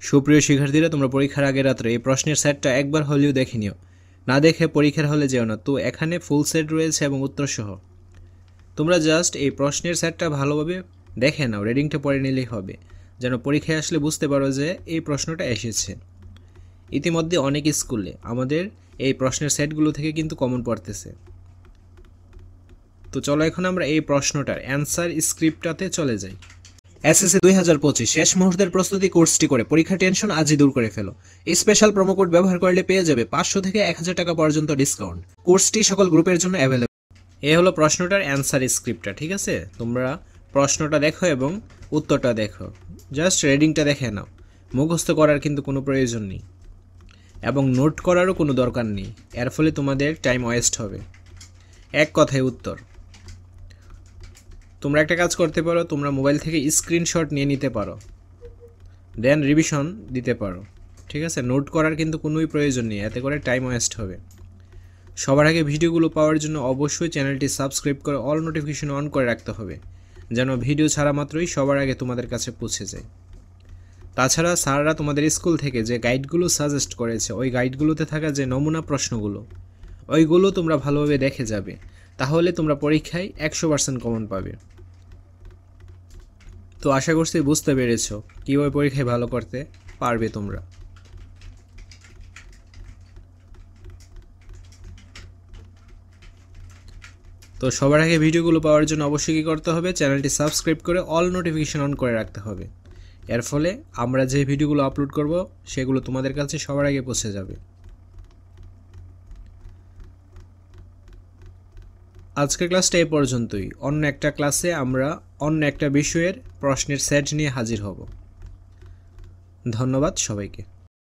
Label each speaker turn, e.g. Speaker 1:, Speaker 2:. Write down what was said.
Speaker 1: সুপ্রিয় শিক্ষার্থীরা, তোমরা পরীক্ষার আগের রাত্রে এই প্রশ্নের সেটটা একবার হলেও দেখে নিও। না দেখে পরীক্ষার হলে যেও না। তো এখানে ফুল সেট রয়েছে এবং উত্তর সহ। তোমরা জাস্ট এই প্রশ্নের সেটটা ভালোভাবে দেখে নাও, রিডিংটা পড়ে নিলেই হবে, যেন পরীক্ষায় আসলে বুঝতে পারো যে এই প্রশ্নটা এসেছে। ইতিমধ্যে অনেক স্কুলে আমাদের এই প্রশ্নের সেটগুলো থেকে কিন্তু কমন পড়তেছে। তো চলো এখন আমরা এই প্রশ্নটার অ্যান্সার স্ক্রিপ্টটাতে চলে যাই। এসএসসি 2025 শেষ মুহূর্তের প্রস্তুতি কোর্সটি করে পরীক্ষার টেনশন আজই দূর করে ফেলো। এই স্পেশাল প্রোমো কোড ব্যবহার করলে পেয়ে যাবে 500 থেকে 1000 টাকা পর্যন্ত ডিসকাউন্ট। কোর্সটি সকল গ্রুপের জন্য অ্যাভেলেবল। এ হলো প্রশ্নটার অ্যান্সার স্ক্রিপ্টটা, ঠিক আছে? তোমরা প্রশ্নটা দেখো এবং উত্তরটা দেখো, জাস্ট রিডিংটা দেখে নাও। মুখস্থ করার কিন্তু কোনো প্রয়োজন নেই এবং নোট করারও কোনো দরকার নেই, এর ফলে তোমাদের টাইম ওয়েস্ট হবে। এক কথায় উত্তর। তোমরা একটা কাজ করতে পারো, তোমরা মোবাইল থেকে স্ক্রিনশট নিয়ে নিতে পারো, দেন রিভিশন দিতে পারো, ঠিক আছে? নোট করার কিন্তু কোনোই প্রয়োজন নেই, এতে করে টাইম ওয়েস্ট হবে। সবার আগে ভিডিওগুলো পাওয়ার জন্য অবশ্যই চ্যানেলটি সাবস্ক্রাইব করে অল নোটিফিকেশন অন করে রাখতে হবে, যেন ভিডিও ছাড়া মাত্রই সবার আগে তোমাদের কাছে পৌঁছে যায়। তাছাড়া স্যাররা তোমাদের স্কুল থেকে যে গাইডগুলো সাজেস্ট করেছে, ওই গাইডগুলোতে থাকা যে নমুনা প্রশ্নগুলো, ওইগুলো তোমরা ভালোভাবে দেখে যাবে, তাহলে তোমরা পরীক্ষায় 100% কমন পাবে। তো আশা করছি বুঝতে পেরেছ কীভাবে পরীক্ষায় ভালো করতে পারবে তোমরা। তো সবার আগে ভিডিওগুলো পাওয়ার জন্য অবশ্যই কী করতে হবে, চ্যানেলটি সাবস্ক্রাইব করে অল নোটিফিকেশন অন করে রাখতে হবে। এর ফলে আমরা যে ভিডিওগুলো আপলোড করব সেগুলো তোমাদের কাছে সবার আগে পৌঁছে যাবে। আজকের ক্লাসটা এই পর্যন্তই। অন্য একটা ক্লাসে আমরা অন্য একটা বিষয়ের প্রশ্নের সেট নিয়ে হাজির হব। ধন্যবাদ সবাইকে।